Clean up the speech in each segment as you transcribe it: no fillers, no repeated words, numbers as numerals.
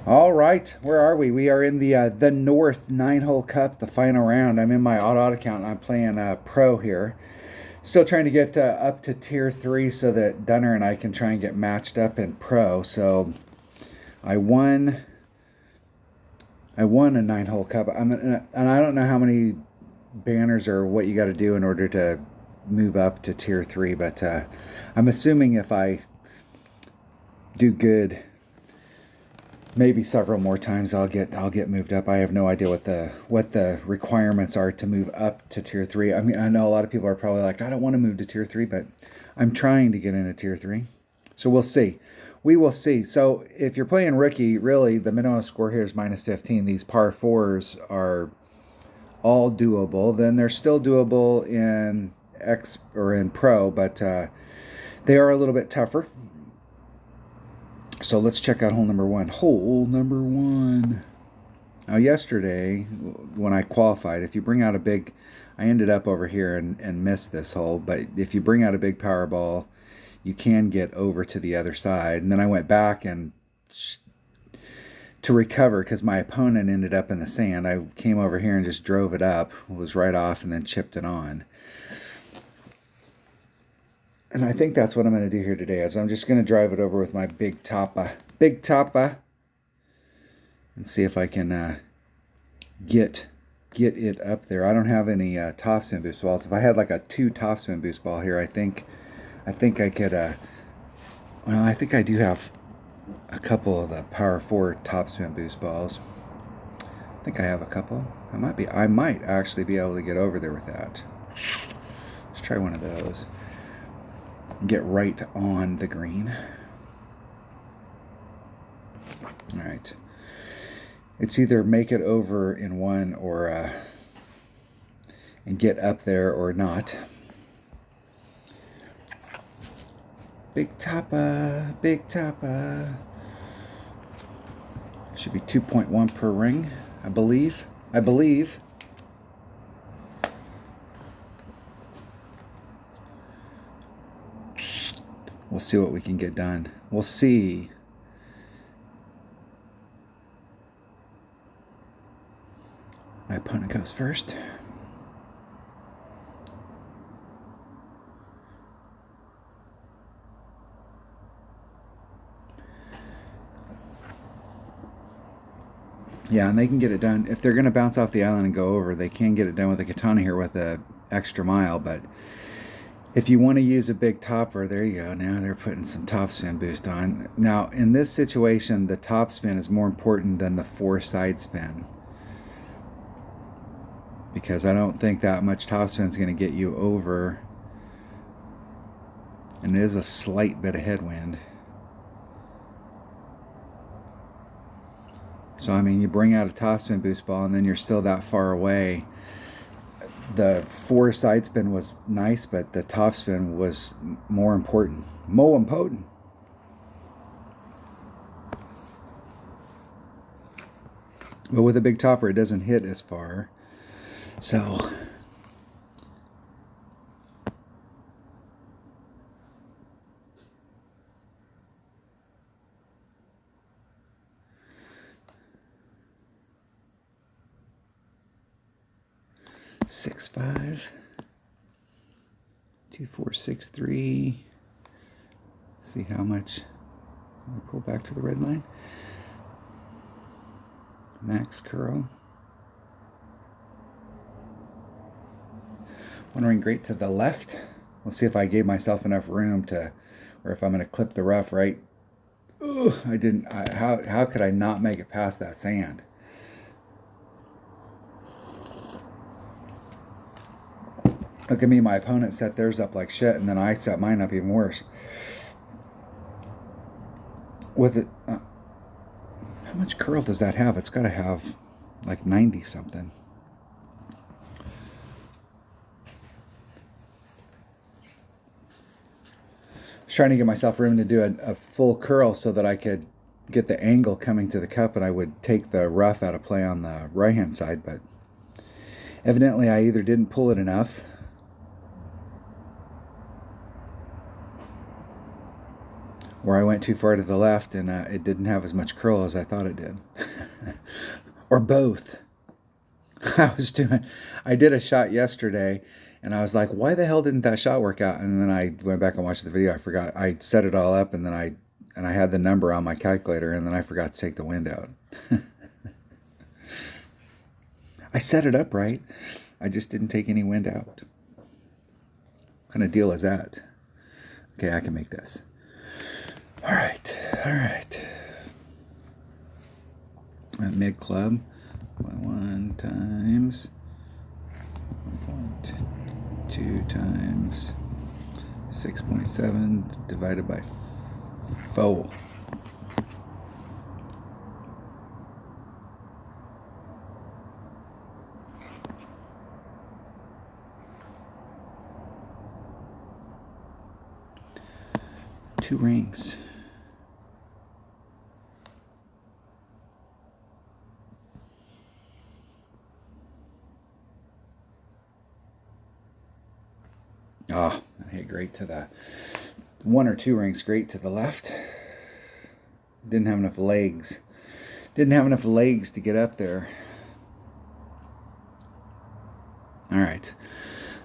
All right, where are we? We are in the North 9-hole Cup, the final round. I'm in my auto account and I'm playing pro here. Still trying to get up to tier 3 so that Dunner and I can try and get matched up in pro. So I won I won a 9-hole Cup. And I don't know how many banners or what you got to do in order to move up to tier 3, but I'm assuming if I do good maybe several more times I'll get moved up. I have no idea what the requirements are to move up to tier 3. I mean, I know a lot of people are probably like, I don't want to move to tier 3, but I'm trying to get into tier 3. So we'll see. We will see. So if you're playing rookie, really the minimum score here is minus 15. These par 4s are all doable. Then they're still doable in X or in pro, but they are a little bit tougher. So let's check out hole number 1. Hole number 1. Now, yesterday, when I qualified, if you bring out a big, I ended up over here and missed this hole, but if you bring out a big power ball, you can get over to the other side. And then I went back and to recover because my opponent ended up in the sand. I came over here and just drove it up, was right off, and then chipped it on. And I think that's what I'm going to do here today. Is I'm just going to drive it over with my big tapa, and see if I can get it up there. I don't have any topspin boost balls. If I had like a 2 topspin boost ball here, I think I could. Well, I think I do have a couple of the Power 4 topspin boost balls. I think I have a couple. I might actually be able to get over there with that. Let's try one of those. Get right on the green. All right. It's either make it over in one or and get up there or not. Big tapa, big tapa. Should be 2.1 per ring, I believe. We'll see what we can get done. We'll see. My opponent goes first. Yeah, and they can get it done. If they're going to bounce off the island and go over, they can get it done with a katana here with a extra mile. But if you want to use a big topper, there you go. Now they're putting some topspin boost on. Now, in this situation, the topspin is more important than the 4 side spin, because I don't think that much topspin is going to get you over. And it is a slight bit of headwind. So, I mean, you bring out a topspin boost ball and then you're still that far away. The 4 side spin was nice, but the topspin was more important. More important. But with a big topper, it doesn't hit as far. So, six, 5, 2, 4, 6, 3. See how much. I'll pull back to the red line. Max curl. One ring great to the left. We'll see if I gave myself enough room to, or if I'm going to clip the rough right. Ooh, I didn't. How could I not make it past that sand? Look at me, my opponent set theirs up like shit, and then I set mine up even worse. With it, how much curl does that have? It's got to have like 90 something. I was trying to give myself room to do a full curl so that I could get the angle coming to the cup and I would take the rough out of play on the right hand side, but evidently I either didn't pull it enough or I went too far to the left and it didn't have as much curl as I thought it did. Or both. I did a shot yesterday and I was like, why the hell didn't that shot work out? And then I went back and watched the video. I forgot. I set it all up and then I had the number on my calculator and then I forgot to take the wind out. I set it up right. I just didn't take any wind out. What kind of deal is that? Okay, I can make this. All right. At mid club, 1 times 1.2 times 6.7 divided by 4. Two rings. Ah, I hit great to the 1 or 2 rings great to the left. Didn't have enough legs. Didn't have enough legs to get up there. All right.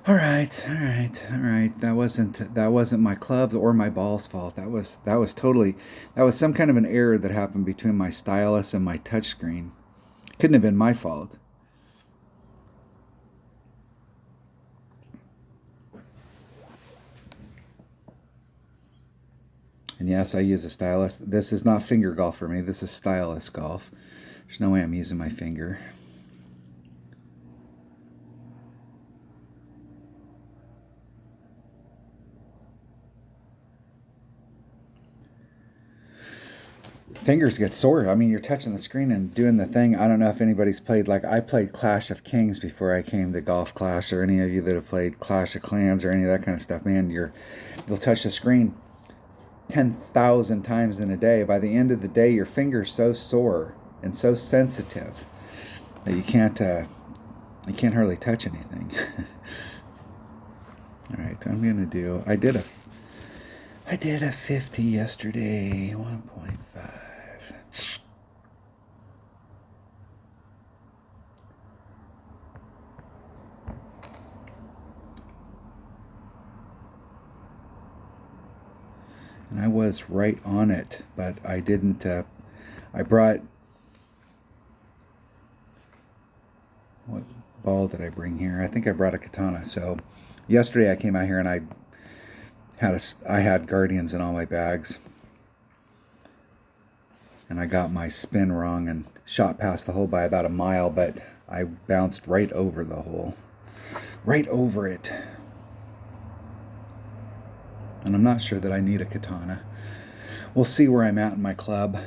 That wasn't my club or my ball's fault. That was some kind of an error that happened between my stylus and my touchscreen. Couldn't have been my fault. And yes, I use a stylus. This is not finger golf for me. This is stylus golf. There's no way I'm using my finger. Fingers get sore. I mean, you're touching the screen and doing the thing. I don't know if anybody's played, like I played Clash of Kings before I came to Golf Clash, or any of you that have played Clash of Clans or any of that kind of stuff. Man, you'll touch the screen 10,000 times in a day. By the end of the day, your finger's so sore and so sensitive that you can't hardly touch anything. All right, I'm gonna do. I did a 50 yesterday. 1.5. And I was right on it, but I didn't. I brought. What ball did I bring here? I think I brought a katana. So yesterday I came out here and I had Guardians in all my bags. And I got my spin wrong and shot past the hole by about a mile, but I bounced right over the hole. Right over it. And I'm not sure that I need a katana. We'll see where I'm at in my club.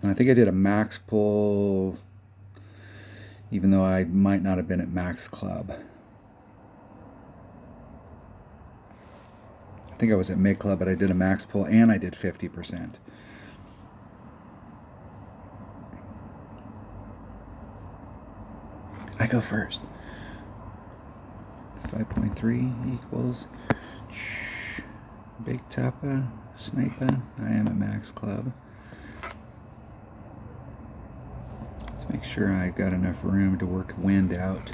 And I think I did a max pull, even though I might not have been at max club. I think I was at mid club, but I did a max pull and I did 50%. I go first. 5.3 equals Big Tapa Sniper. I am at max club. Let's make sure I got enough room to work wind out.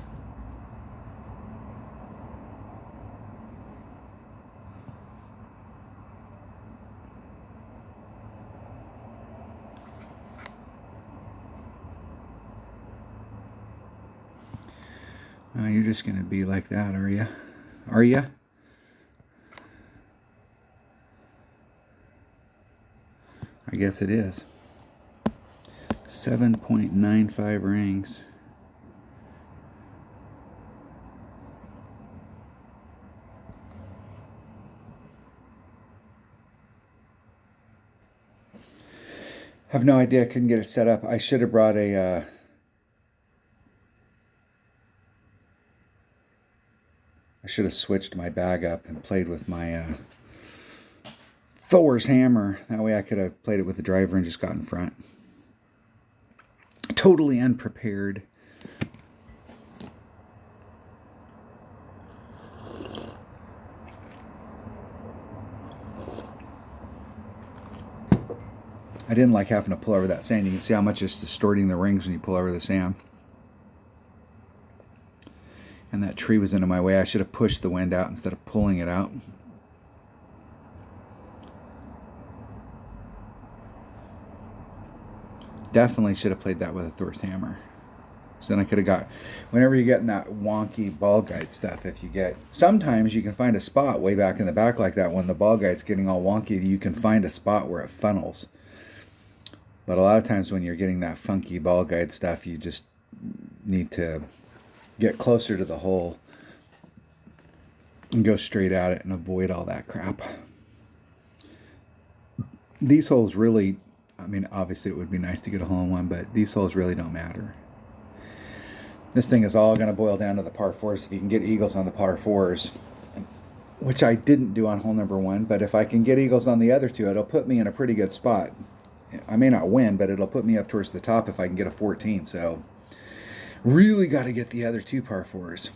You're just going to be like that, are you? Are you? I guess it is. 7.95 rings. Have no idea. I couldn't get it set up. I should have brought a... I should have switched my bag up and played with my Thor's hammer. That way I could have played it with the driver and just got in front. Totally unprepared. I didn't like having to pull over that sand. You can see how much it's distorting the rings when you pull over the sand. And that tree was into my way. I should have pushed the wind out instead of pulling it out. Definitely should have played that with a Thor's hammer. So then I could have got, whenever you're getting that wonky ball guide stuff, if you get, sometimes you can find a spot way back in the back like that when the ball guide's getting all wonky, you can find a spot where it funnels. But a lot of times when you're getting that funky ball guide stuff, you just need to get closer to the hole and go straight at it and avoid all that crap. These holes really, I mean, obviously it would be nice to get a hole in one, but these holes really don't matter. This thing is all going to boil down to the par 4s. If you can get eagles on the par 4s, which I didn't do on hole number 1, but if I can get eagles on the other 2, it'll put me in a pretty good spot. I may not win, but it'll put me up towards the top if I can get a 14. So really got to get the other 2 par 4s.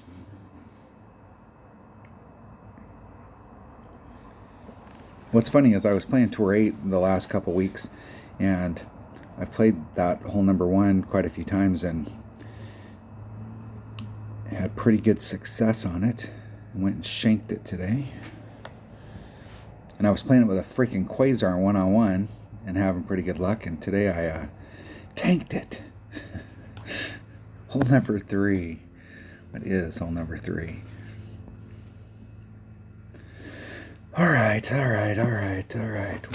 What's funny is I was playing Tour 8 the last couple weeks, and I've played that hole number 1 quite a few times and had pretty good success on it. I went and shanked it today. And I was playing it with a freaking Quasar one-on-one and having pretty good luck. And today I tanked it. Hole number 3. What is hole number 3? All right. What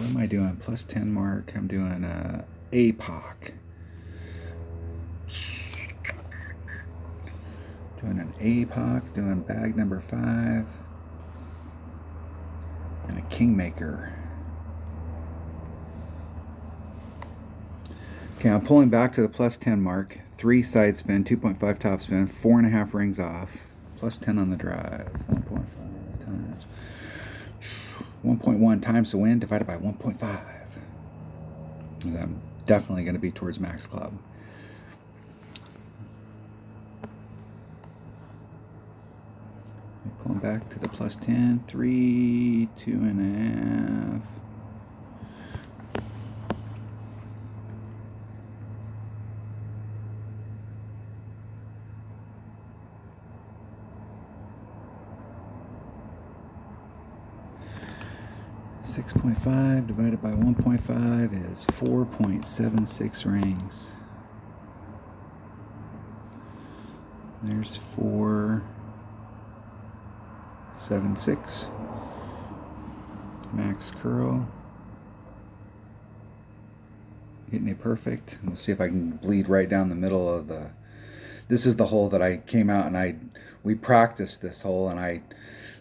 am I doing? Plus 10 mark. I'm doing APOC. Doing an APOC, doing bag number 5, and a Kingmaker. Okay, I'm pulling back to the plus 10 mark. 3 side spin, 2.5 top spin, 4.5 rings off, plus 10 on the drive. 1.5 times 1.1 times the wind divided by 1.5. I'm definitely going to be towards max club. Pulling back to the plus 10, 3, 2.5. .5 divided by 1.5 is 4.76 rings. There's 4.76. Max curl. Hitting it perfect. We'll see if I can bleed right down the middle of the. This is the hole that I came out and we practiced this hole, and I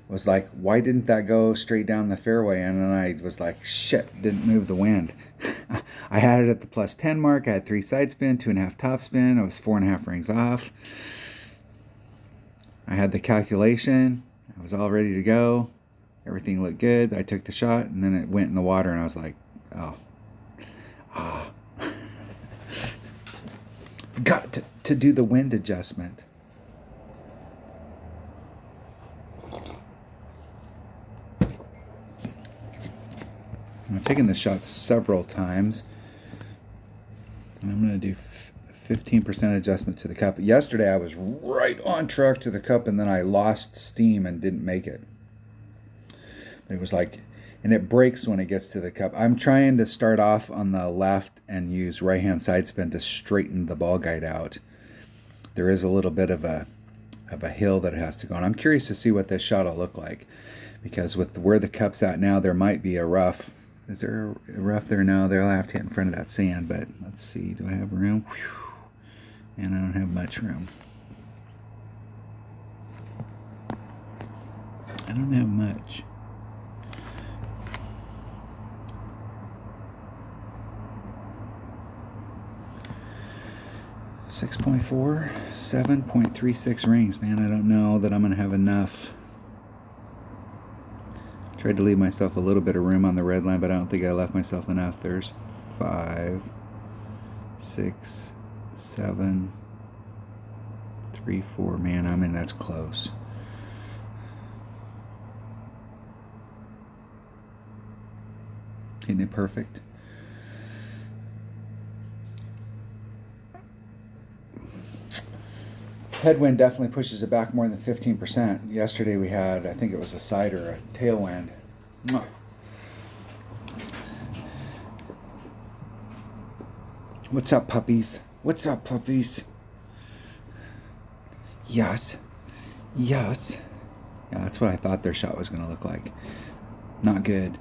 was like, why didn't that go straight down the fairway? And then I was like, shit, didn't move the wind. I had it at the plus 10 mark. I had 3 side spin, 2.5 top spin. I was 4.5 rings off. I had the calculation. I was all ready to go. Everything looked good. I took the shot, and then it went in the water, and I was like, oh. Forgot to do the wind adjustment. I've taken the shot several times, and I'm going to do 15% adjustment to the cup. Yesterday I was right on track to the cup, and then I lost steam and didn't make it. It was like, and it breaks when it gets to the cup. I'm trying to start off on the left and use right-hand side spin to straighten the ball guide out. There is a little bit of a hill that it has to go on. I'm curious to see what this shot will look like, because with where the cup's at now, there might be a rough. Is there a rough there? No, they'll have to hit in front of that sand, but let's see. Do I have room? Whew. And I don't have much room. I don't have much. .4, 7.36 rings. Man, I don't know that I'm going to have enough. Tried to leave myself a little bit of room on the red line, but I don't think I left myself enough. There's 5, 6, 7, 3, 4. Man, I mean, that's close. Hitting it perfect. Headwind definitely pushes it back more than 15%. Yesterday we had, I think it was a side or a tailwind. Mwah. What's up, puppies? What's up, puppies? Yes. Yes. Yeah, that's what I thought their shot was going to look like. Not good.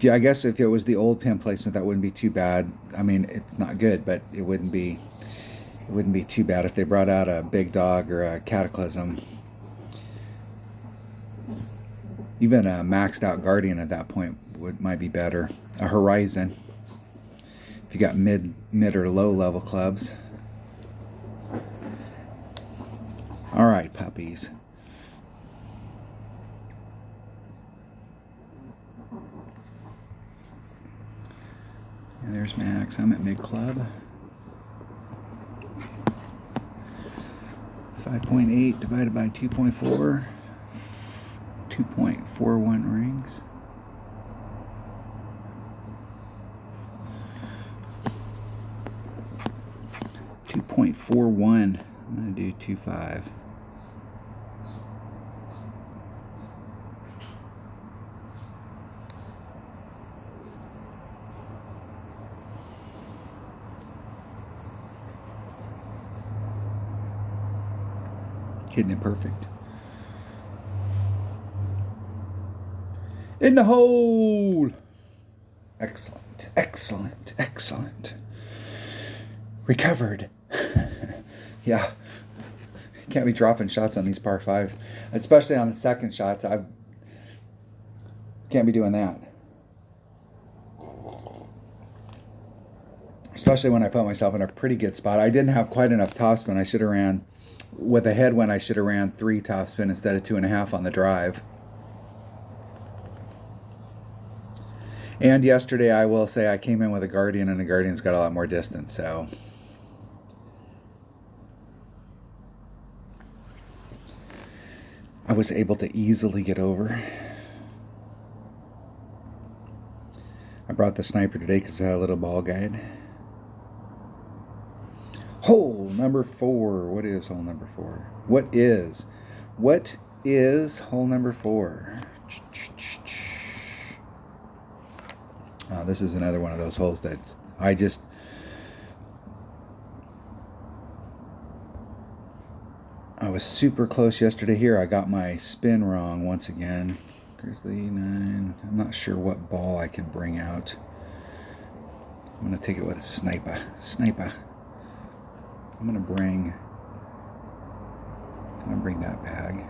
I guess if it was the old pin placement, that wouldn't be too bad. I mean, it's not good, but it wouldn't be too bad if they brought out a Big Dog or a Cataclysm. Even a maxed out Guardian at that point might be better. A Horizon, if you got mid or low level clubs. All right, puppies. And there's Max. I'm at mid club. 5.8 divided by 2.4. 2.41 rings. .41. I'm going to do 2.5. Hitting it perfect. In the hole. Excellent, excellent, excellent. Recovered. Yeah. Can't be dropping shots on these par fives, especially on the second shots. I can't be doing that. Especially when I put myself in a pretty good spot. I didn't have quite enough topspin. I should have ran, with a headwind, I should have ran 3 topspin instead of 2.5 on the drive. And yesterday, I will say, I came in with a Guardian, and the Guardian's got a lot more distance, so I was able to easily get over. I brought the Sniper today because I had a little ball guide. Hole number 4. What is hole number 4? What is hole number 4? This is another one of those holes that I was super close yesterday here. I got my spin wrong once again. Grizzly 9. I'm not sure what ball I can bring out. I'm going to take it with a sniper. I'm going to bring that bag.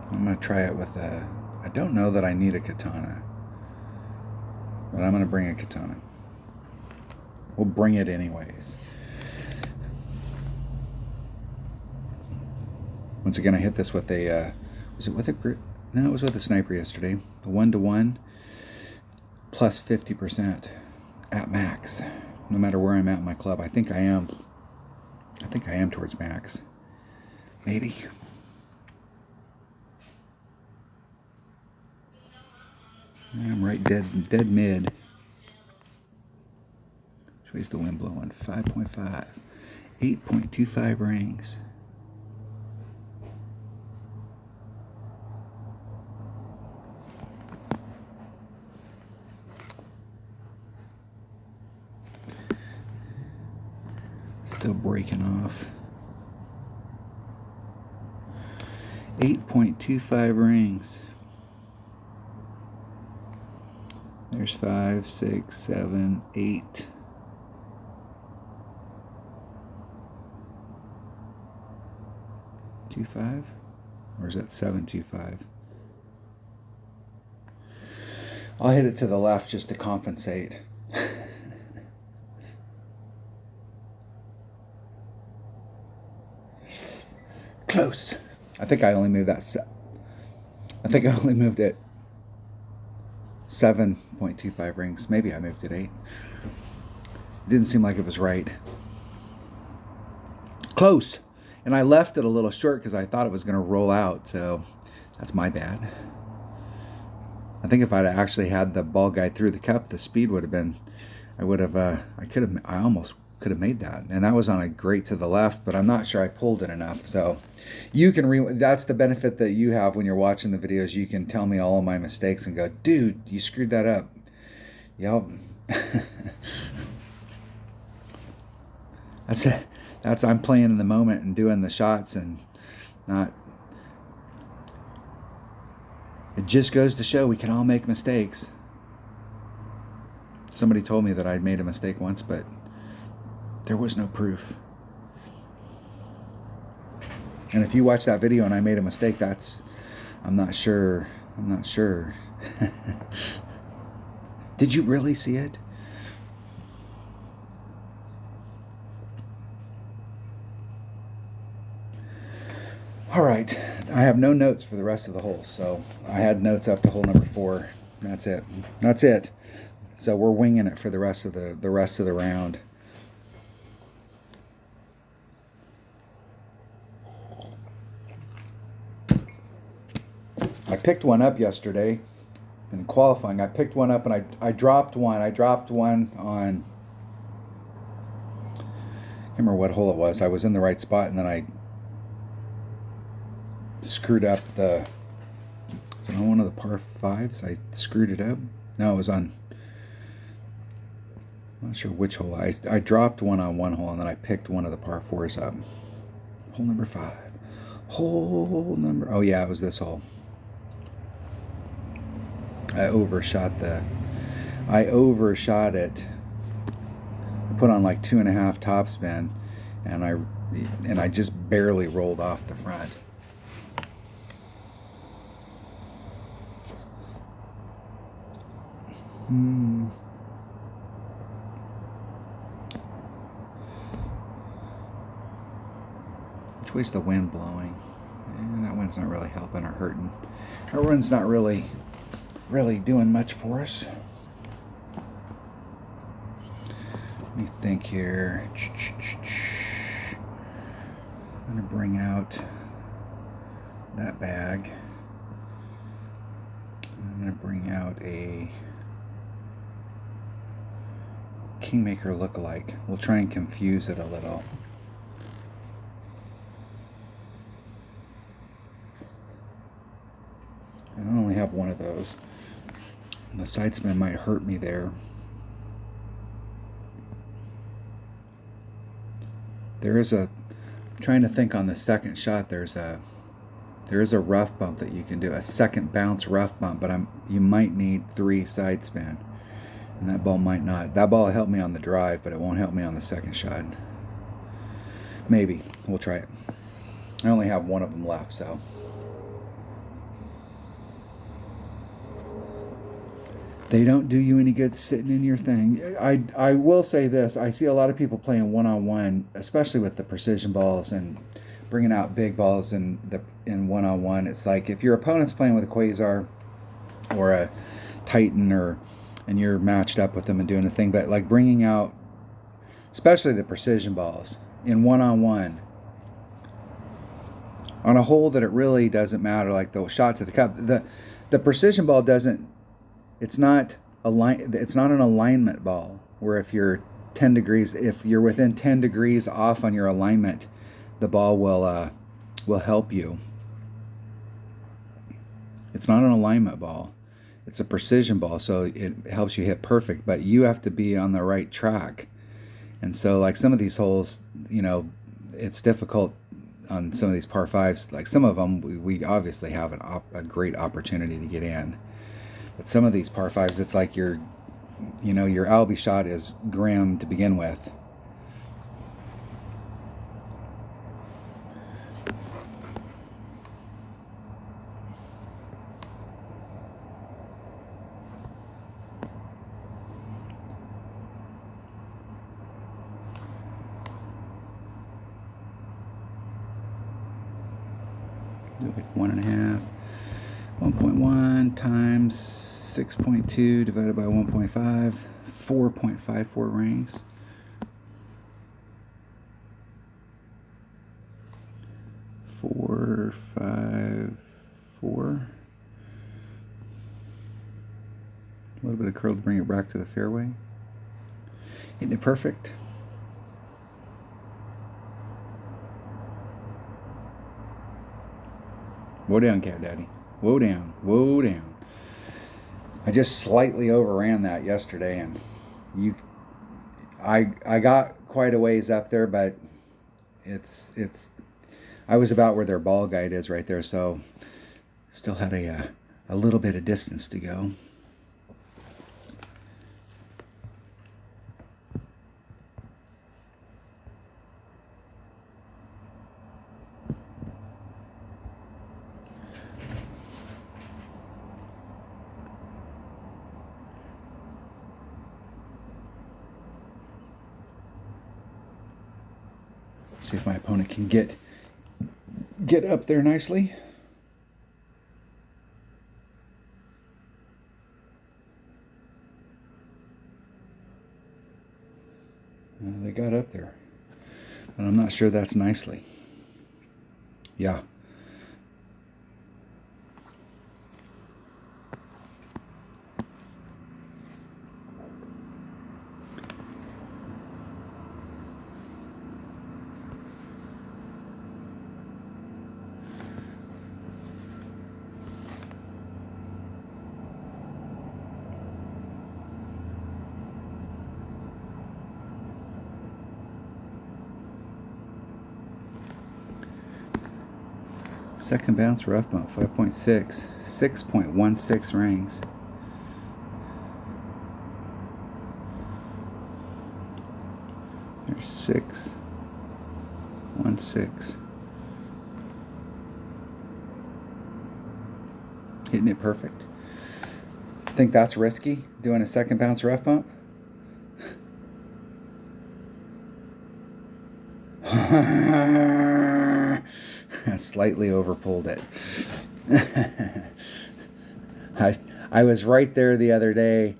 I'm going to try it with a... I don't know that I need a katana, but I'm going to bring a katana. We'll bring it anyways. Once again, I hit this with a... was it with a grit? No, it was with a Sniper yesterday. The 1-to-1 plus 50% at max. No matter where I'm at in my club. I think I am towards max. Maybe. I'm right dead mid. Which way's the wind blowing? 5.5. 8.25 rings. Still breaking off. 8.25 rings. There's 5, 6, 7, 8. .25? Or is that 7.25? I'll hit it to the left just to compensate. Close. I think I only moved that. I think I only moved it 7.25 rings. Maybe I moved it 8. Didn't seem like it was right. Close. And I left it a little short because I thought it was going to roll out. So that's my bad. I think if I'd actually had the ball guide through the cup, the speed would have been... I almost could have made that. And that was on a great to the left, but I'm not sure I pulled it enough. So you can that's the benefit that you have when you're watching the videos. You can tell me all of my mistakes and go, dude, you screwed that up. Yep. That's it. That's I'm playing in the moment and doing the shots and not. It just goes to show we can all make mistakes. Somebody told me that I'd made a mistake once, but there was no proof. And if you watch that video and I made a mistake, I'm not sure. Did you really see it? All right, I have no notes for the rest of the holes, so I had notes up to hole number 4. That's it. So we're winging it for the rest of the round. I picked one up yesterday in qualifying. I picked one up and I dropped one. I dropped one on, I can't remember what hole it was. I was in the right spot and then I screwed up was it on one of the par 5s? I screwed it up. No, it was on, I'm not sure which hole. I dropped one on one hole and then I picked one of the par 4s up. Hole number 5. Oh yeah, it was this hole. I overshot it. I put on like 2.5 topspin, and I just barely rolled off the front. Which way's the wind blowing? That wind's not really helping or hurting. Our wind's not really doing much for us. Let me think here. I'm going to bring out that bag. I'm going to bring out a Kingmaker lookalike. We'll try and confuse it a little. I only have one of those. The side spin might hurt me there. There is I'm trying to think on the second shot, there is a rough bump that you can do, a second bounce rough bump, but you might need 3 side spin. And that ball might not. That ball helped me on the drive, but it won't help me on the second shot. Maybe. We'll try it. I only have one of them left, so. They don't do you any good sitting in your thing. I will say this. I see a lot of people playing one-on-one, especially with the precision balls and bringing out big balls in one-on-one. It's like if your opponent's playing with a Quasar or a Titan and you're matched up with them and doing the thing, but like bringing out, especially the precision balls in one-on-one on a hole that it really doesn't matter, like the shot to the cup. The precision ball doesn't. It's not an alignment ball where if you're within 10 degrees off on your alignment, the ball will help you. It's not an alignment ball. It's a precision ball, so it helps you hit perfect, but you have to be on the right track. And so like some of these holes, it's difficult on some of these par 5s. Like some of them, we obviously have a great opportunity to get in. But some of these par 5s, it's like your Albie shot is grim to begin with. Do like 1.5. 1.1 times 6.2 divided by 1.5, 4.54 rings. 454. A little bit of curl to bring it back to the fairway. Isn't it perfect? Whoa down, Cat Daddy. Whoa down. Whoa down. I just slightly overran that yesterday, and I got quite a ways up there, but it's I was about where their ball guide is right there, so still had a little bit of distance to go. See if my opponent can get up there nicely. They got up there, but I'm not sure that's nicely. Yeah. Second bounce rough bump, 5.6, 6.16 rings. There's 6.16. Hitting it perfect. Think that's risky, doing a second bounce rough bump? Slightly overpulled it. I was right there the other day.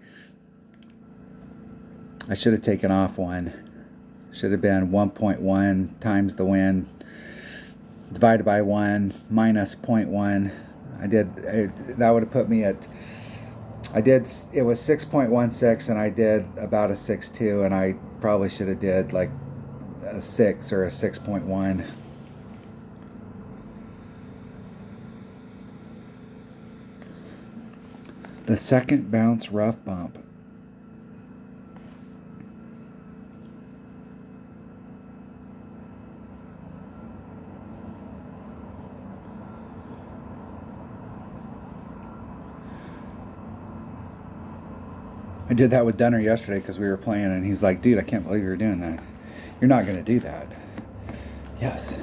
I should have taken off one. Should have been 1.1 times the wind divided by 1 minus 0.1. That would have put me at, it was 6.16 and I did about a 6.2, and I probably should have did like a 6 or a 6.1. The second bounce rough bump. I did that with Dunner yesterday because we were playing, and he's like, dude, I can't believe you're doing that. You're not going to do that. Yes,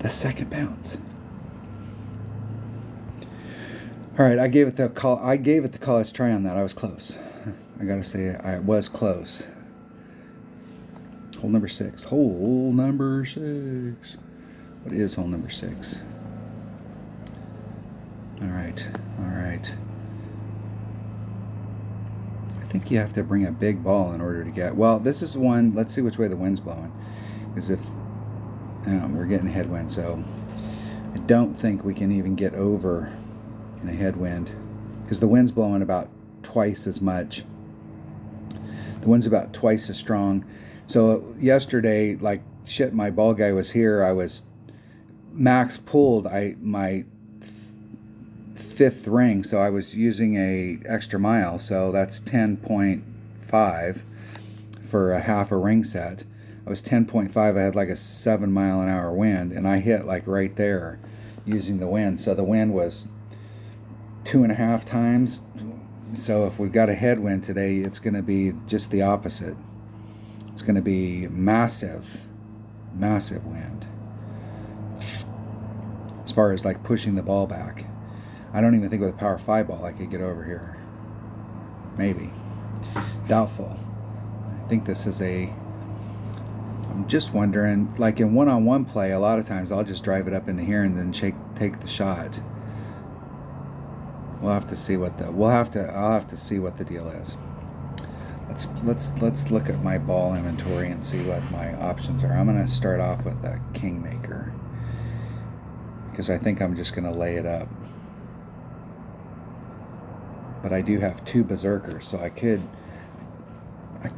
the second bounce. All right, I gave it the college try on that. I was close. I gotta say, I was close. Hole number 6. Hole number 6. What is hole number 6? All right, all right. I think you have to bring a big ball in order to get. Well, this is one. Let's see which way the wind's blowing. Because if we're getting headwind, so I don't think we can even get over in a headwind, because the wind's blowing about twice as much. The wind's about twice as strong. So yesterday, like shit, my ball guy was here. I was max pulled. My fifth ring, so I was using a extra mile. So that's 10.5 for a half a ring set. I was 10.5. I had like a 7 mile an hour wind, and I hit like right there using the wind. So the wind was 2.5 times. So if we've got a headwind today, it's going to be just the opposite. It's going to be massive wind as far as like pushing the ball back. I don't even think with a power 5 ball I could get over here. Maybe. Doubtful. I think this is I'm just wondering, like in one-on-one play, a lot of times I'll just drive it up into here and then take the shot. We'll have to see I'll have to see what the deal is. Let's look at my ball inventory and see what my options are. I'm going to start off with a Kingmaker, because I think I'm just going to lay it up. But I do have 2 Berserkers, so I could. I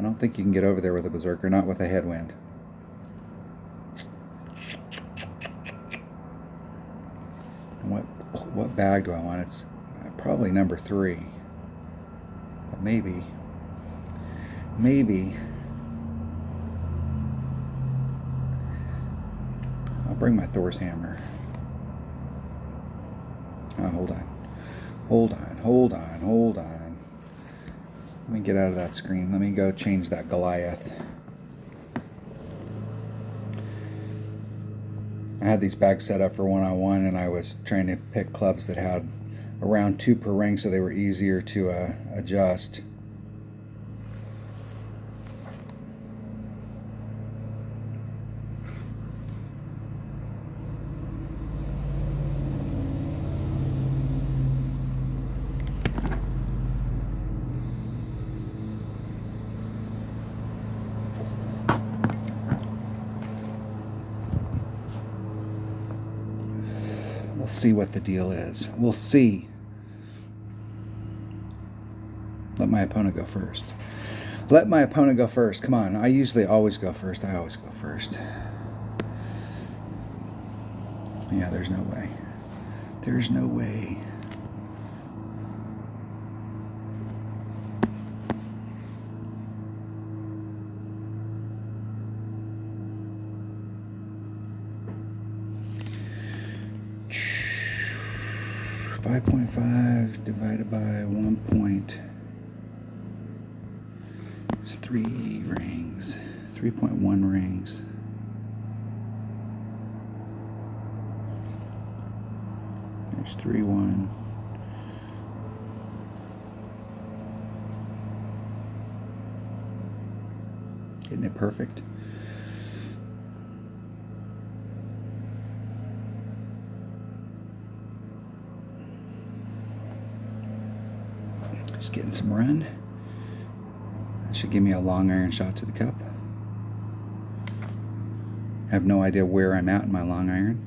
don't think you can get over there with a Berserker, not with a headwind. What bag do I want? It's probably number 3. But maybe. I'll bring my Thor's hammer. Oh, hold on. Let me get out of that screen. Let me go change that Goliath. I had these bags set up for one-on-one, and I was trying to pick clubs that had around 2 per ring so they were easier to adjust. We'll see what the deal is. We'll see. Let my opponent go first. Come on. I usually always go first. Yeah, there's no way. 5.5 divided by 1.3 rings. 3.1 rings. There's 3-1. Isn't it perfect? Just getting some run. That should give me a long iron shot to the cup. I have no idea where I'm at in my long iron.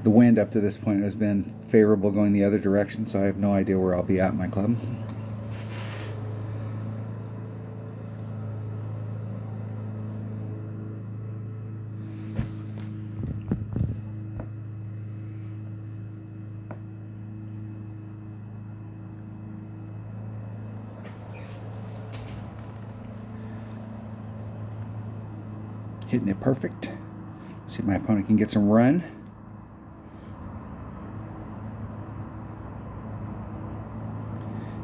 The wind up to this point has been favorable going the other direction, so I have no idea where I'll be at in my club. Hitting it perfect. See if my opponent can get some run.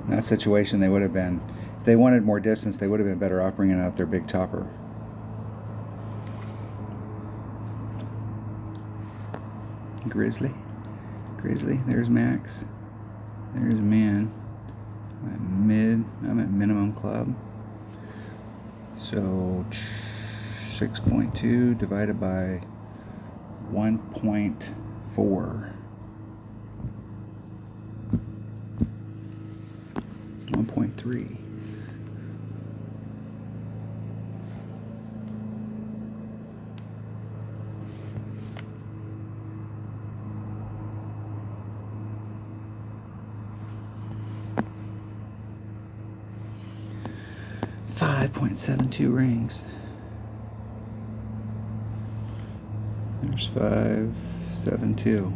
In that situation, they would have been, if they wanted more distance, they would have been better off bringing out their big topper. Grizzly, there's Max. There's Man. I'm at minimum club. So 6.2 divided by 1.4. 1.3. .72 rings. There's 5.72.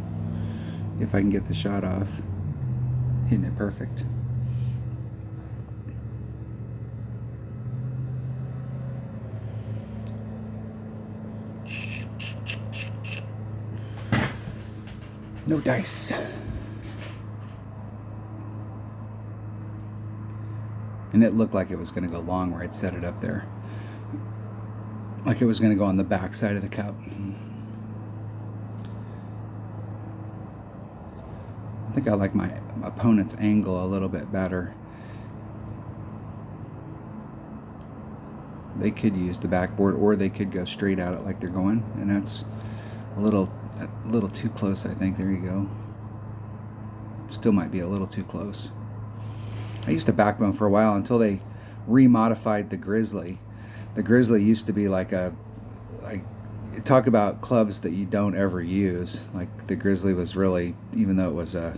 If I can get the shot off, hitting it perfect. No dice. And it looked like it was going to go long where I'd set it up there. Like it was going to go on the back side of the cup. I think I like my opponent's angle a little bit better. They could use the backboard, or they could go straight at it like they're going, and that's a little too close, I think. There you go. Still might be a little too close. I used a backbone for a while until they remodified the Grizzly. The Grizzly used to be talk about clubs that you don't ever use. Like the Grizzly was really, even though it was a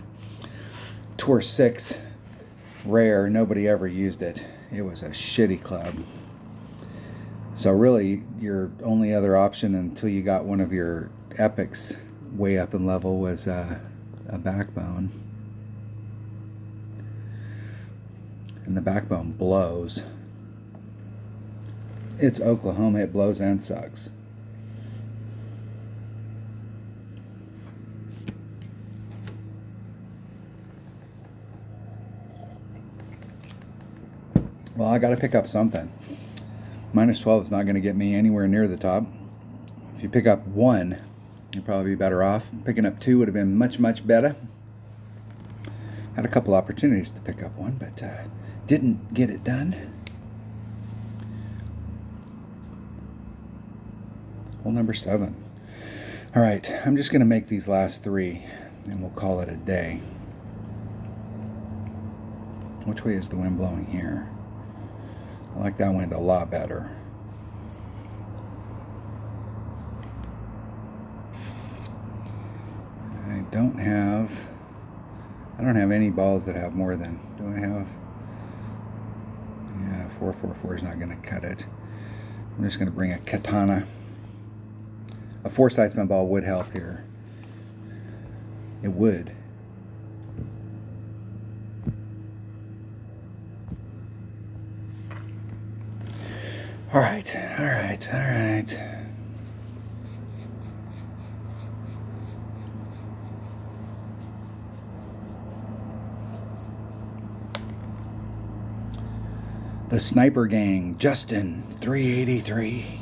Tour 6 rare, nobody ever used it. It was a shitty club. So really, your only other option until you got one of your epics way up in level was a backbone. And the backbone blows. It's Oklahoma, it blows and sucks. Well, I got to pick up something. Minus 12 is not going to get me anywhere near the top. If you pick up 1, you'd probably be better off. Picking up 2 would have been much, much better. Had a couple opportunities to pick up 1, but didn't get it done. Hole number 7. All right, I'm just going to make these last 3, and we'll call it a day. Which way is the wind blowing here? I like that wind a lot better. I don't have any balls that have more than, do I have? Yeah, 444 is not going to cut it. I'm just going to bring a katana. A 4-side spin ball would help here. It would. All right, all right, all right. The Sniper Gang, Justin, 383.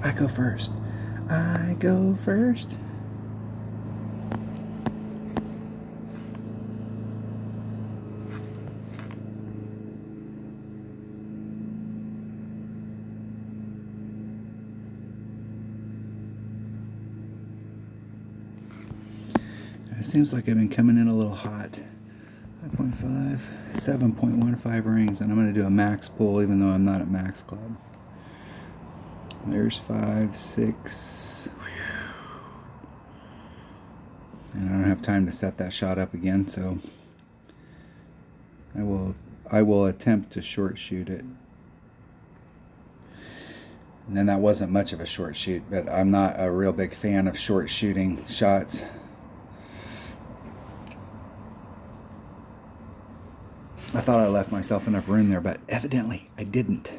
I go first. I go first. It seems like I've been coming in a little hot. 5.5, 7.15 rings, and I'm going to do a max pull even though I'm not at Max Club. There's 5, 6. And I don't have time to set that shot up again, so I will attempt to short shoot it. And then that wasn't much of a short shoot, but I'm not a real big fan of short shooting shots. I thought I left myself enough room there, but evidently I didn't.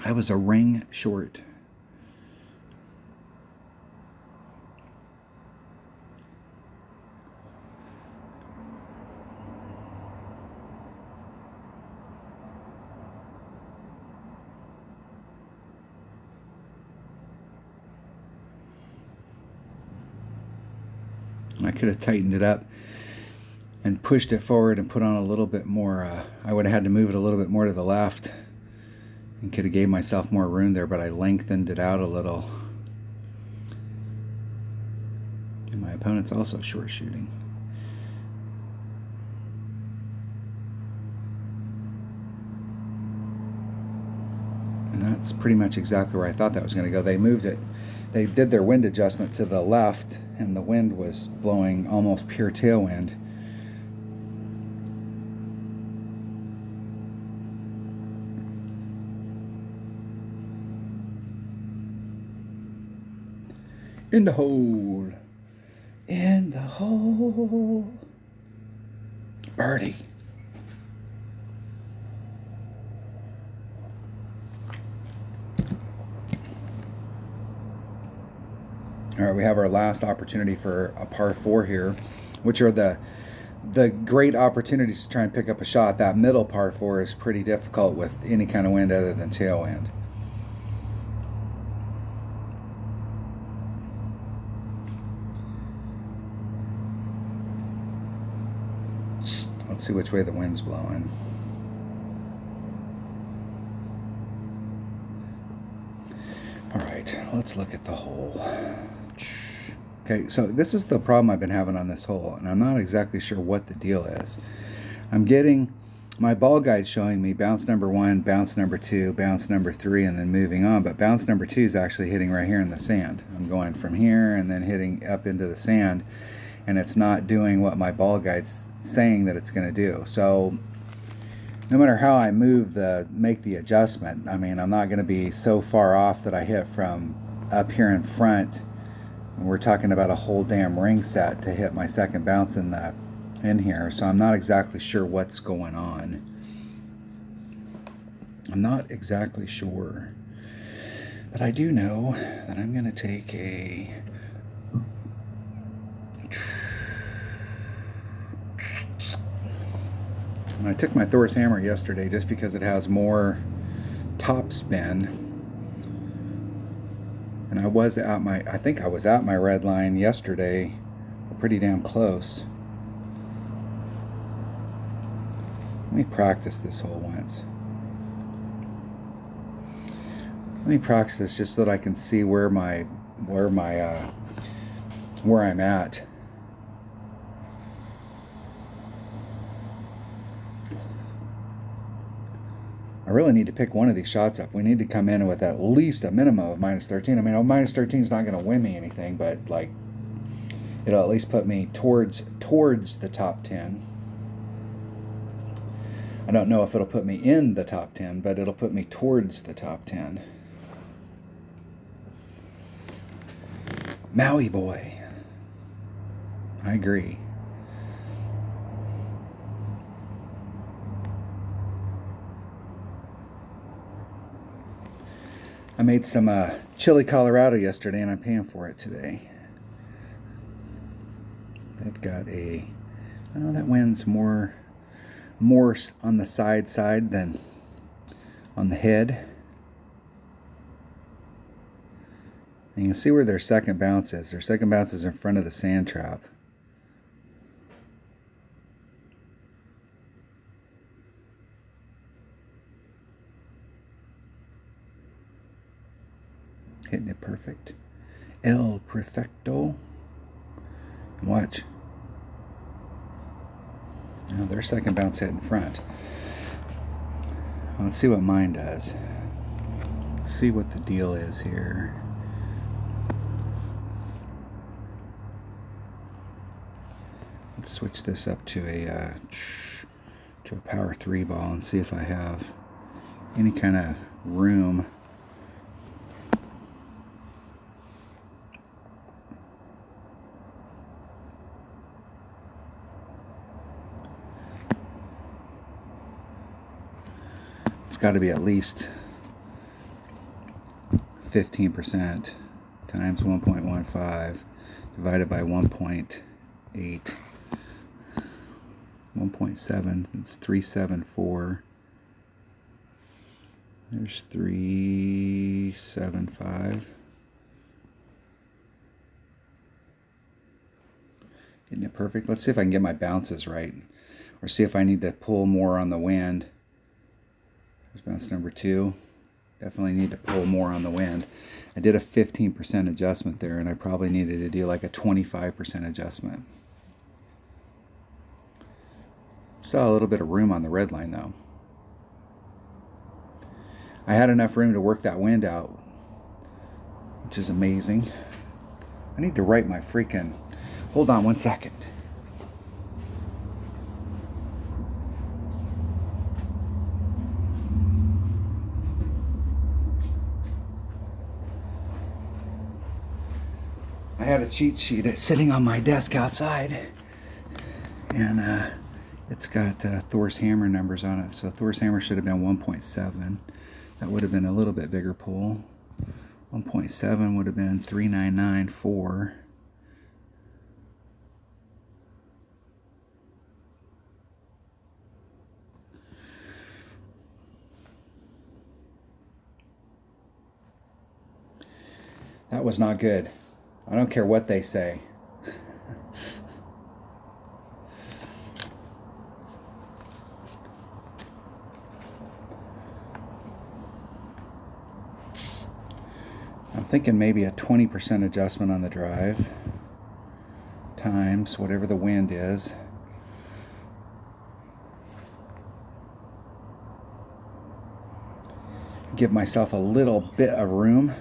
I was a ring short. I could have tightened it up and pushed it forward and put on a little bit more. I would have had to move it a little bit more to the left and could have gave myself more room there, but I lengthened it out a little. And my opponent's also short shooting. And that's pretty much exactly where I thought that was going to go. They moved it. They did their wind adjustment to the left, and the wind was blowing almost pure tailwind. In the hole. In the hole. Birdie. All right, we have our last opportunity for a par 4 here, which are the great opportunities to try and pick up a shot. That middle par 4 is pretty difficult with any kind of wind other than tailwind. Let's see which way the wind's blowing. All right, let's look at the hole. Okay, so this is the problem I've been having on this hole, and I'm not exactly sure what the deal is. I'm getting my ball guide showing me bounce number 1, bounce number 2, bounce number 3, and then moving on, but bounce number 2 is actually hitting right here in the sand. I'm going from here and then hitting up into the sand, and it's not doing what my ball guide's saying that it's going to do. So no matter how I make the adjustment, I mean, I'm not going to be so far off that I hit from up here in front. We're talking about a whole damn ring set to hit my second bounce in here, so I'm not exactly sure what's going on. I'm not exactly sure, but I do know that I'm going to take I took my Thor's hammer yesterday just because it has more top spin, and I think I was at my red line yesterday, pretty damn close. Let me practice this hole once. Let me practice this just so that I can see where I'm at. I really need to pick one of these shots up. We need to come in with at least a minimum of minus 13. I mean, minus 13 is not going to win me anything, but like it'll at least put me towards the top 10. I don't know if it'll put me in the top 10, but it'll put me towards the top 10. Maui boy. I agree. I made some chili Colorado yesterday, and I'm paying for it today. They've got that wind's more on the side than on the head. And you can see where their second bounce is. Their second bounce is in front of the sand trap. Hitting it perfect. El Perfecto. Watch. Now their second bounce hit in front. Let's see what mine does. Let's see what the deal is here. Let's switch this up to a power 3 ball and see if I have any kind of room. It's got to be at least 15% times 1.15 divided by 1.8. 1.7, it's 374. There's 375. Isn't it perfect? Let's see if I can get my bounces right, or see if I need to pull more on the wind. There's bounce number 2. Definitely need to pull more on the wind. I did a 15% adjustment there, and I probably needed to do like a 25% adjustment. Still a little bit of room on the red line though. I had enough room to work that wind out, which is amazing. I need to write my freaking... Hold on one second. I had a cheat sheet sitting on my desk outside, and it's got Thor's hammer numbers on it. So Thor's hammer should have been 1.7. That would have been a little bit bigger pull. 1.7 would have been 3994. That was not good. I don't care what they say. I'm thinking maybe a 20% adjustment on the drive times whatever the wind is. Give myself a little bit of room.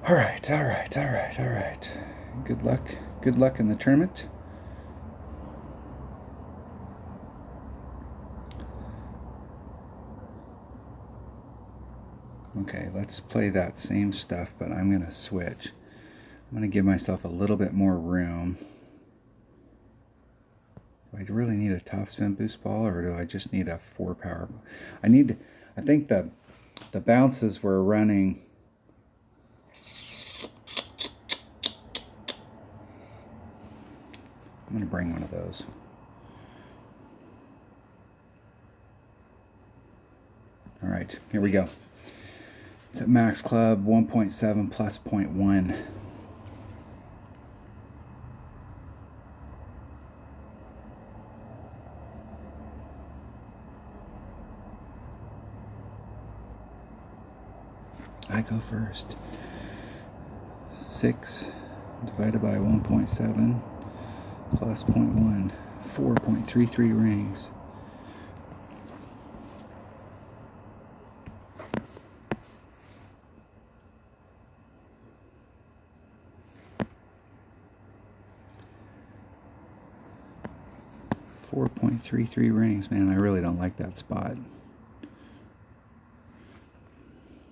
All right, all right, all right, all right. Good luck. Good luck in the tournament. Okay, let's play that same stuff, but I'm going to switch. I'm going to give myself a little bit more room. Do I really need a topspin boost ball, or do I just need a 4-power? I think the bounces were running. I'm going to bring one of those. All right, here we go. It's at Max Club 1.7 plus 0.1. I go first. 6 divided by 1.7 plus 0.1, 4.33 rings. .33 rings. Man, I really don't like that spot.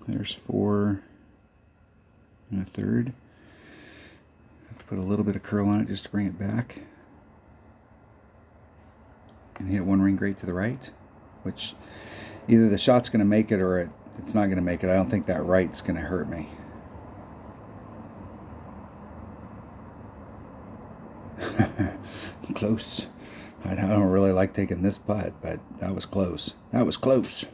There's 4 1/3. Have to put a little bit of curl on it just to bring it back. And hit 1 ring grate to the right, which either the shot's going to make it or it's not going to make it. I don't think that right's going to hurt me. Close. I don't really like taking this putt, but that was close. That was close.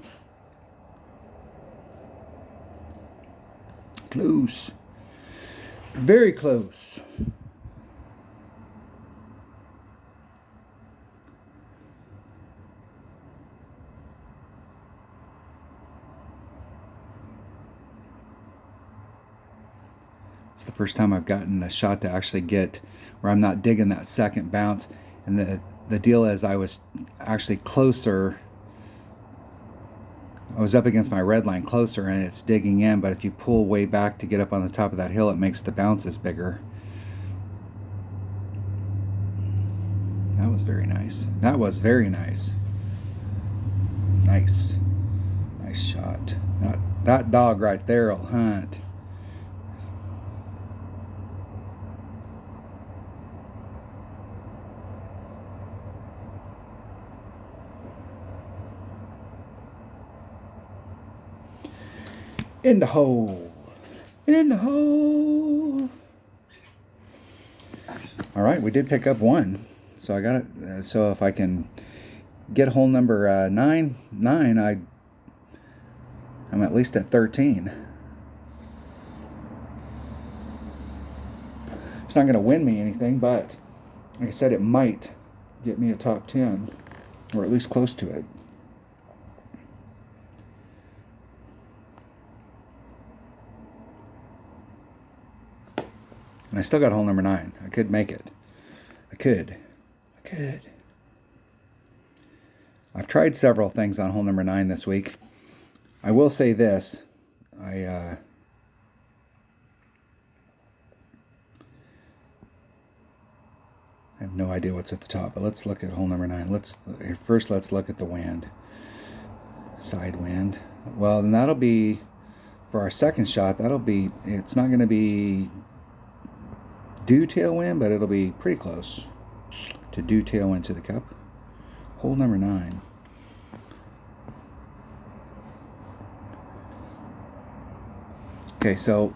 Close. Very close. It's the first time I've gotten a shot to actually get where I'm not digging that second bounce. And the deal is I was actually closer. I was up against my red line closer and it's digging in, but if you pull way back to get up on the top of that hill, it makes the bounces bigger. That was very nice. That was very nice. Nice. Nice shot. That dog right there will hunt. In the hole. In the hole. All right, we did pick up 1. So I got it. So if I can get hole number 9, I'm at least at 13. It's not going to win me anything, but like I said, it might get me a top 10, or at least close to it. And I still got hole number 9. I could make it. I could. I've tried several things on hole number 9 this week. I will say this. I have no idea what's at the top, but let's look at hole number 9. Let's look at the wind. Side wind. Well, then that'll be, for our second shot, it's not going to be due tailwind, but it'll be pretty close to due tailwind to the cup. Hole number 9. Okay, so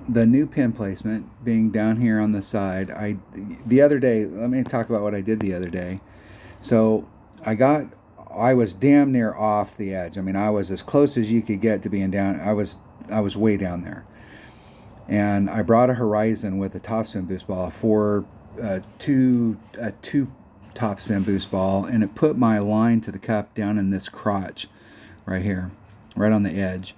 the new pin placement being down here on the side, the other day, let me talk about what I did the other day. So I was damn near off the edge. I mean, I was as close as you could get to being down. I was way down there. And I brought a Horizon with a topspin boost ball for a two topspin boost ball, and it put my line to the cup down in this crotch right here, right on the edge.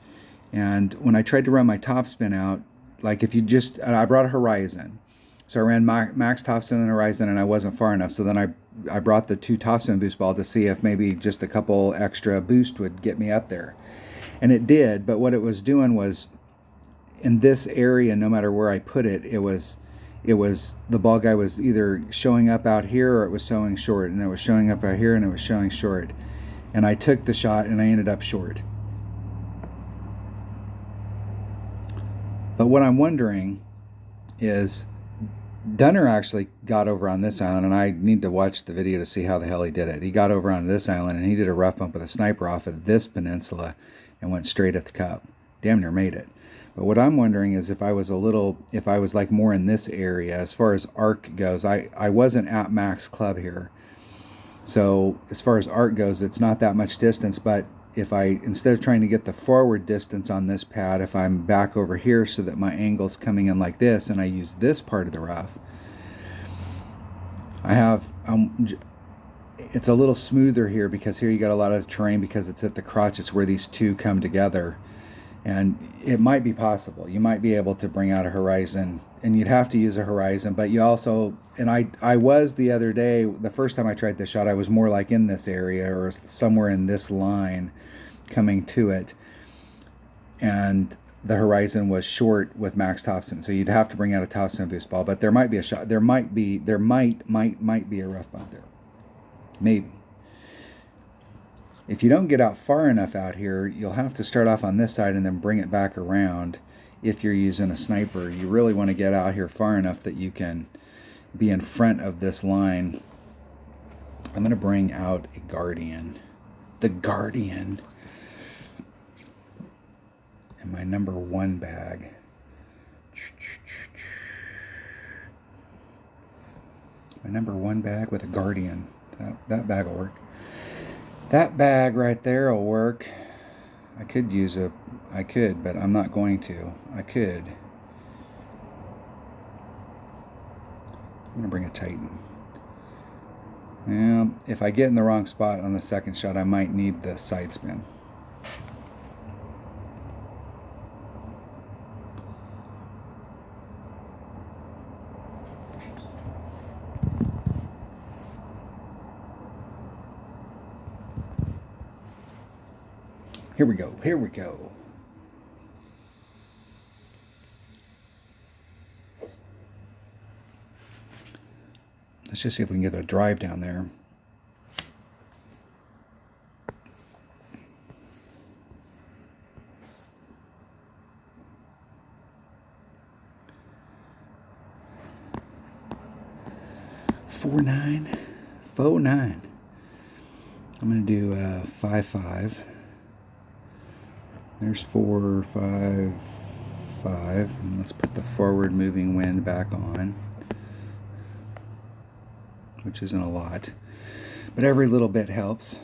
And when I tried to run my topspin out, like I brought a Horizon. So I ran max topspin and Horizon, and I wasn't far enough. So then I brought the 2 topspin boost ball to see if maybe just a couple extra boost would get me up there. And it did, but what it was doing was in this area, no matter where I put it, it was the ball guy was either showing up out here or it was showing short, and it was showing up out here and it was showing short. And I took the shot and I ended up short. But what I'm wondering is, Dunner actually got over on this island, and I need to watch the video to see how the hell he did it. He got over on this island and he did a rough bump with a sniper off of this peninsula and went straight at the cup. Damn near made it. But what I'm wondering is if I was like more in this area as far as arc goes. I wasn't at max club here. So as far as arc goes, it's not that much distance, but if I, instead of trying to get the forward distance on this pad, if I'm back over here so that my angle's coming in like this and I use this part of the rough, I have, it's a little smoother here because here you got a lot of terrain because it's at the crotch. It's where these two come together. And it might be possible. You might be able to bring out a horizon, and you'd have to use a horizon, but you also, and I was the other day, the first time I tried this shot, I was more like in this area or somewhere in this line coming to it, and the horizon was short with max topspin, so you'd have to bring out a topspin boost ball. But there might be a shot, there might be a rough bump there, maybe. If you don't get out far enough out here, you'll have to start off on this side and then bring it back around. If you're using a sniper, you really want to get out here far enough that you can be in front of this line. I'm going to bring out a Guardian. The Guardian. And my number 1 bag. My number 1 bag with a Guardian. That bag will work. That bag right there will work. I could, but I'm not going to. I could. I'm going to bring a Titan. Well, if I get in the wrong spot on the second shot, I might need the side spin. Here we go. Here we go. Let's just see if we can get a drive down there. Four nine. I'm going to do 5-5. There's 4, 5, 5. And let's put the forward moving wind back on, which isn't a lot, but every little bit helps.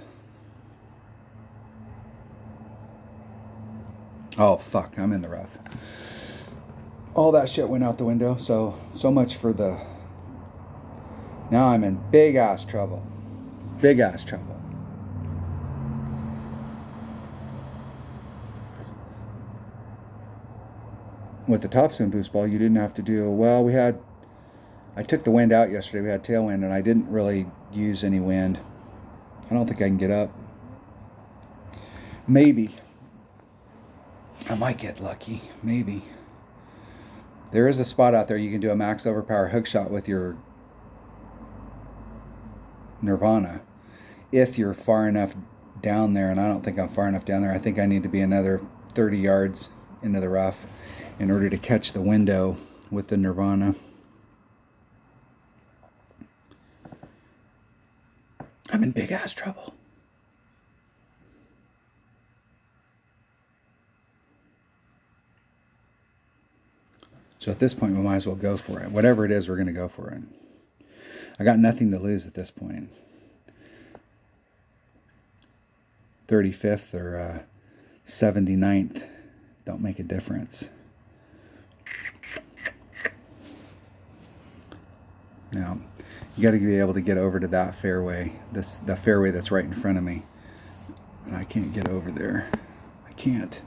Oh fuck, I'm in the rough. All that shit went out the window, so much for the... Now I'm in big ass trouble. Big ass trouble. With the topspin boost ball, you didn't have to do, well, I took the wind out yesterday, we had tailwind, and I didn't really use any wind. I don't think I can get up. Maybe. I might get lucky, maybe. There is a spot out there you can do a max overpower hook shot with your Nirvana, if you're far enough down there, and I don't think I'm far enough down there. I think I need to be another 30 yards into the rough in order to catch the window with the Nirvana. I'm in big ass trouble. So at this point, we might as well go for it. Whatever it is, we're going to go for it. I got nothing to lose at this point. 35th or 79th don't make a difference. Now, you got to be able to get over to that fairway, the fairway that's right in front of me. And I can't get over there. I can't.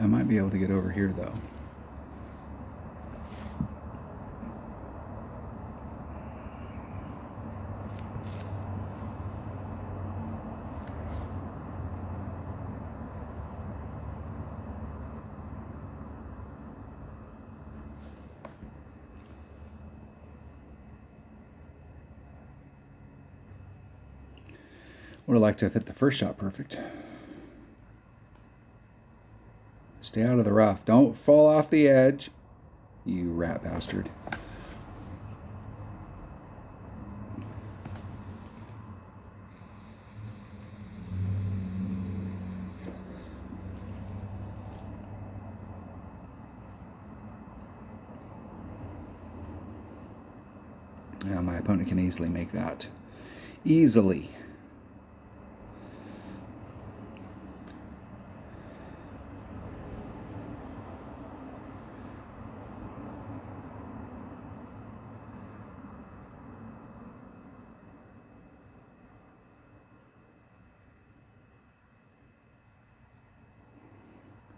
I might be able to get over here though. Would have liked to have hit the first shot perfect. Stay out of the rough. Don't fall off the edge, you rat bastard. Yeah, my opponent can easily make that. Easily.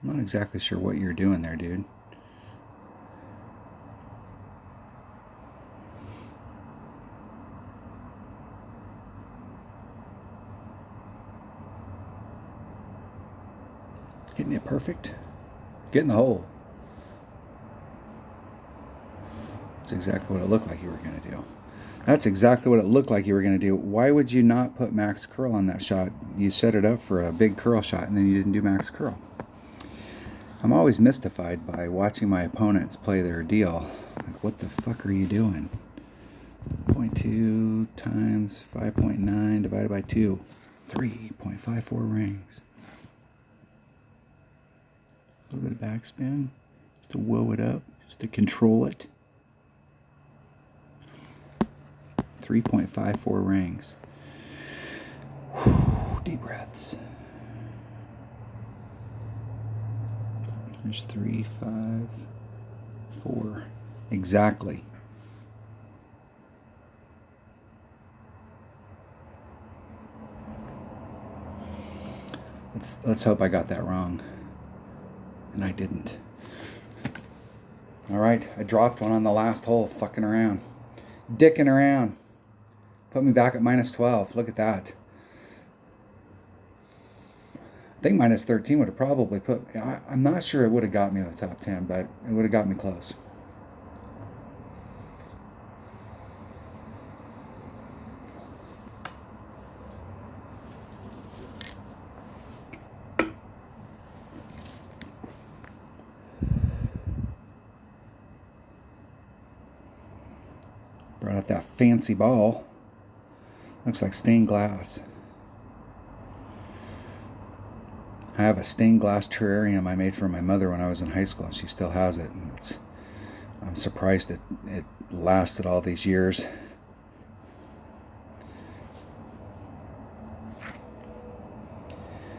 I'm not exactly sure what you're doing there, dude. Hitting it perfect. Get in the hole. That's exactly what it looked like you were going to do. That's exactly what it looked like you were going to do. Why would you not put max curl on that shot? You set it up for a big curl shot and then you didn't do max curl. I'm always mystified by watching my opponents play their deal. Like, what the fuck are you doing? 0.2 times 5.9 divided by 2. 3.54 rings. A little bit of backspin. Just to whoa it up. Just to control it. 3.54 rings. Whew, deep breaths. There's 3, 5, 4. Exactly. Let's hope I got that wrong. And I didn't. Alright, I dropped one on the last hole, fucking around. Dicking around. Put me back at minus 12. Look at that. I think minus 13 would have probably put... I'm not sure it would have got me in the top 10, but it would have got me close. Brought out that fancy ball. Looks like stained glass. I have a stained glass terrarium I made for my mother when I was in high school, and she still has it. And I'm surprised it lasted all these years.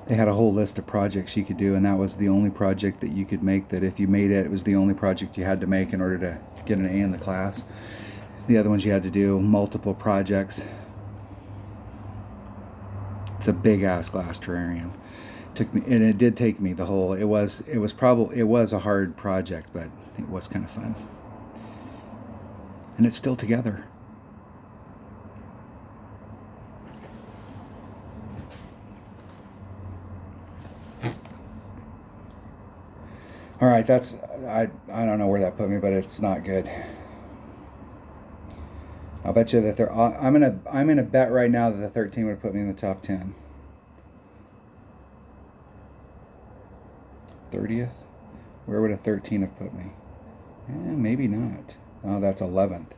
They had a whole list of projects you could do, and that was the only project that you could make that if you made it, it was the only project you had to make in order to get an A in the class. The other ones you had to do multiple projects. It's a big ass glass terrarium. Took me, and it did take me the whole. It was a hard project, but it was kind of fun. And it's still together. All right, that's I don't know where that put me, but it's not good. I'll bet you that I'm gonna bet right now that the 13 would put me in the top 10. 30th? Where would a 13 have put me? Maybe not. Oh, that's 11th.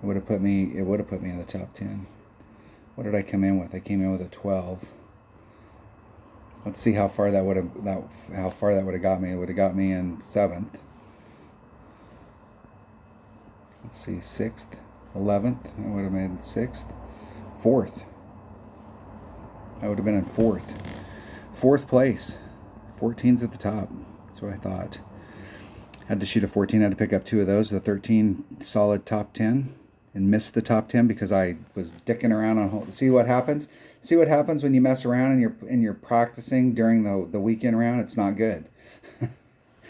It would have put me in the top 10. What did I come in with? I came in with a 12. Let's see how far that would have got me. It would have got me in 7th. Let's see, 6th, 11th. I would have made 6th. 4th. I would have been in 4th. 4th place. 14's at the top. That's what I thought. Had to shoot a 14. Had to pick up 2 of those. The 13 solid top 10, and missed the top 10 because I was dicking around on hole. See what happens? See what happens when you mess around and you're practicing during the weekend round? It's not good.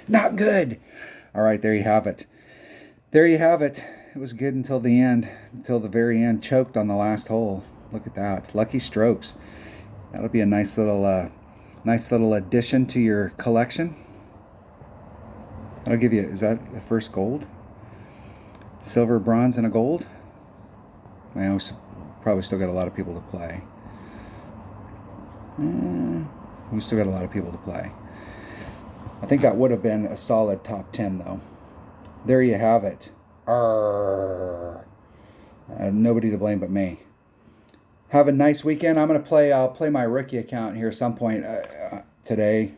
Not good. All right, there you have it. There you have it. It was good until the end, until the very end. Choked on the last hole. Look at that. Lucky strokes. That'll be a nice little addition to your collection. That'll give you, is that the first gold? Silver, bronze, and a gold? Well, we probably still got a lot of people to play. We still got a lot of people to play. I think that would have been a solid top 10, though. There you have it. Nobody to blame but me. Have a nice weekend. I'll play my rookie account here some point today.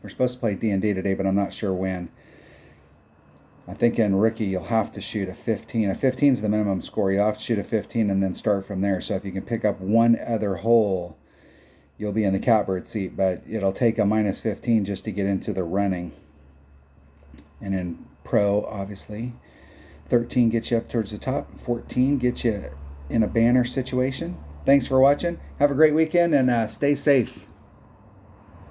We're supposed to play D&D today, but I'm not sure when. I think in rookie you'll have to shoot a 15. A 15 is the minimum score. You'll have to shoot a 15 and then start from there. So if you can pick up one other hole, you'll be in the catbird seat. But it'll take a minus 15 just to get into the running. And in pro, obviously, 13 gets you up towards the top. 14 gets you in a banner situation. Thanks for watching. Have a great weekend and stay safe.